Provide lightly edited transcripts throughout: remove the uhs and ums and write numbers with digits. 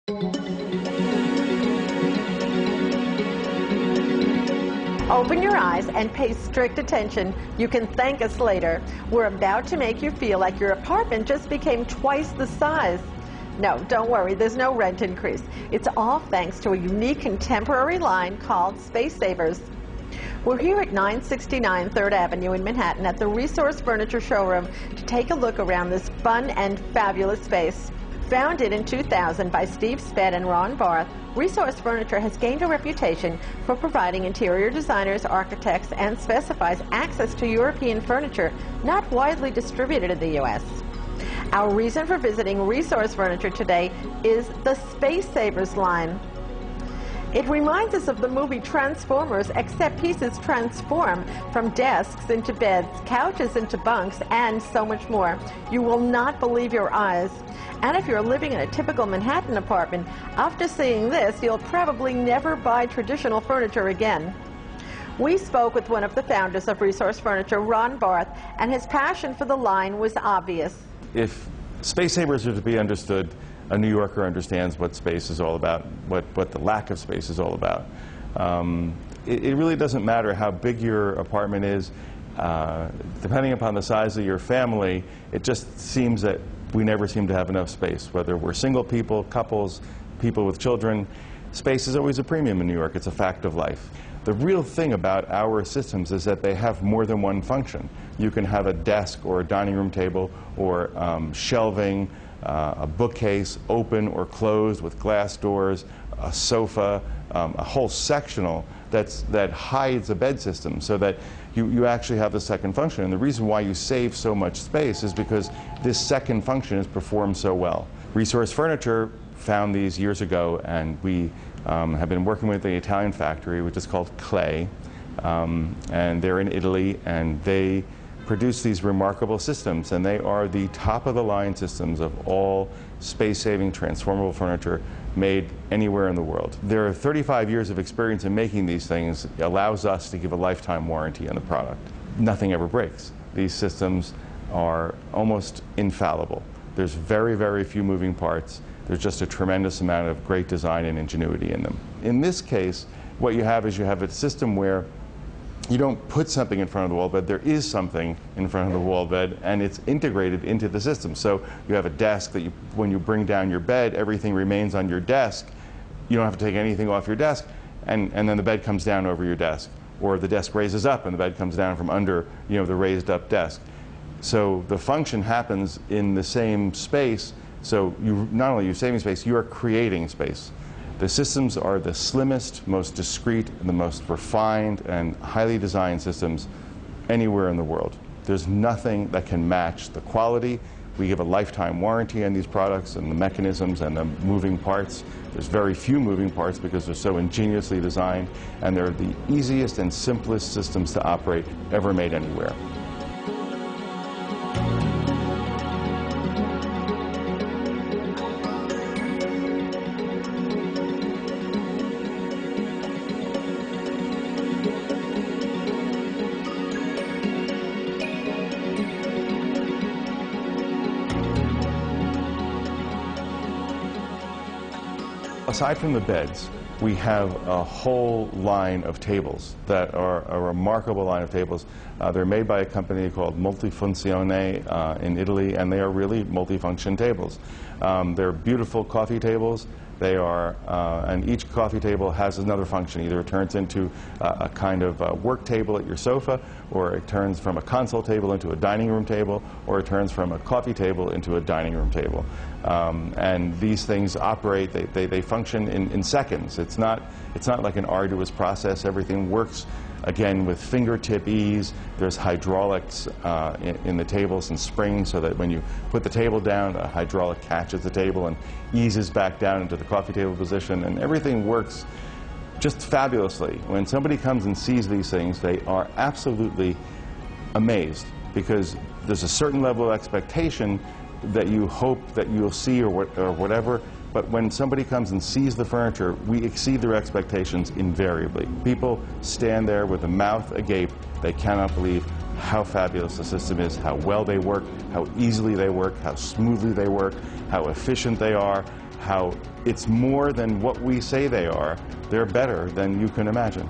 Open your eyes and pay strict attention. You can thank us later. We're about to make you feel like your apartment just became twice the size. No, don't worry, there's no rent increase. It's all thanks to a unique contemporary line called Space Savers. We're here at 969 3rd Avenue in Manhattan at the Resource Furniture Showroom to take a look around this fun and fabulous space. Founded in 2000 by Steve Sped and Ron Barth, Resource Furniture has gained a reputation for providing interior designers, architects, and specifies access to European furniture not widely distributed in the U.S. Our reason for visiting Resource Furniture today is the Space Savers line. It reminds us of the movie Transformers, except pieces transform from desks into beds, couches into bunks, and so much more. You will not believe your eyes. And if you're living in a typical Manhattan apartment, after seeing this, you'll probably never buy traditional furniture again. We spoke with one of the founders of Resource Furniture, Ron Barth, and his passion for the line was obvious. If Space Savers are to be understood, a New Yorker understands what space is all about, what the lack of space is all about. It really doesn't matter how big your apartment is. Depending upon the size of your family, it just seems that we never seem to have enough space. Whether we're single people, couples, people with children, space is always a premium in New York. It's a fact of life. The real thing about our systems is that they have more than one function. You can have a desk or a dining room table or shelving, a bookcase, open or closed with glass doors, a sofa, a whole sectional that hides a bed system so that you actually have the second function. And the reason why you save so much space is because this second function is performed so well. Resource Furniture found these years ago, and we have been working with the Italian factory, which is called Clay, and they're in Italy, and they produce these remarkable systems, and they are the top-of-the-line systems of all space-saving transformable furniture made anywhere in the world. Their 35 years of experience in making these things allows us to give a lifetime warranty on the product. Nothing ever breaks. These systems are almost infallible. There's very, very few moving parts. There's just a tremendous amount of great design and ingenuity in them. In this case, what you have is you have a system where you don't put something in front of the wall bed, there is something in front of the wall bed, and it's integrated into the system. So you have a desk that when you bring down your bed, everything remains on your desk. You don't have to take anything off your desk, and then the bed comes down over your desk. Or the desk raises up and the bed comes down from under the raised up desk. So the function happens in the same space, so not only are you saving space, you are creating space. The systems are the slimmest, most discreet, and the most refined and highly designed systems anywhere in the world. There's nothing that can match the quality. We give a lifetime warranty on these products and the mechanisms and the moving parts. There's very few moving parts because they're so ingeniously designed, and they're the easiest and simplest systems to operate ever made anywhere. Aside from the beds, we have a whole line of tables that are a remarkable line of tables. They're made by a company called Multifunzione in Italy, and they are really multifunction tables. They're beautiful coffee tables. They are, and each coffee table has another function. Either it turns into a kind of work table at your sofa, or it turns from a console table into a dining room table, or it turns from a coffee table into a dining room table. And these things operate, they function in seconds. It's not like an arduous process. Everything works, again, with fingertip ease. There's hydraulics in the tables and springs so that when you put the table down, a hydraulic catches the table and eases back down into the coffee table position, and everything works just fabulously. When somebody comes and sees these things, they are absolutely amazed, because there's a certain level of expectation that you hope that you'll see or whatever, but when somebody comes and sees the furniture, we exceed their expectations invariably. People stand there with a mouth agape. They cannot believe how fabulous the system is, how well they work, how easily they work, how smoothly they work, how efficient they are, how it's more than what we say they are. They're better than you can imagine.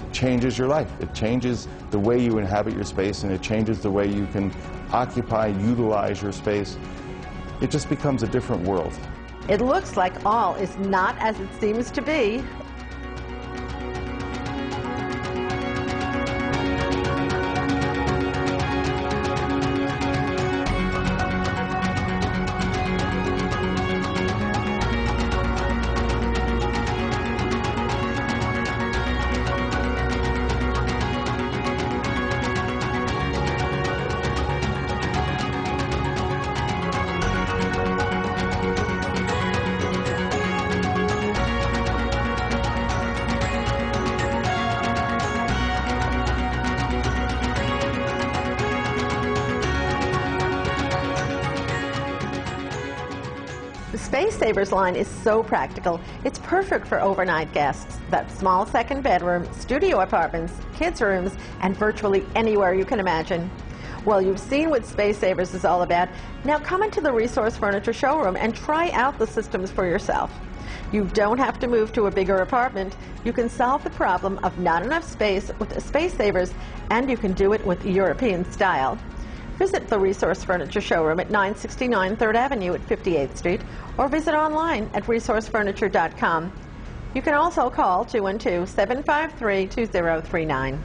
It changes your life. It changes the way you inhabit your space, and it changes the way you can occupy, utilize your space. It just becomes a different world. It looks like all is not as it seems to be. The Space Savers line is so practical. It's perfect for overnight guests. That small second bedroom, studio apartments, kids' rooms, and virtually anywhere you can imagine. Well, you've seen what Space Savers is all about. Now come into the Resource Furniture showroom and try out the systems for yourself. You don't have to move to a bigger apartment. You can solve the problem of not enough space with Space Savers, and you can do it with European style. Visit the Resource Furniture showroom at 969 3rd Avenue at 58th Street, or visit online at resourcefurniture.com. You can also call 212-753-2039.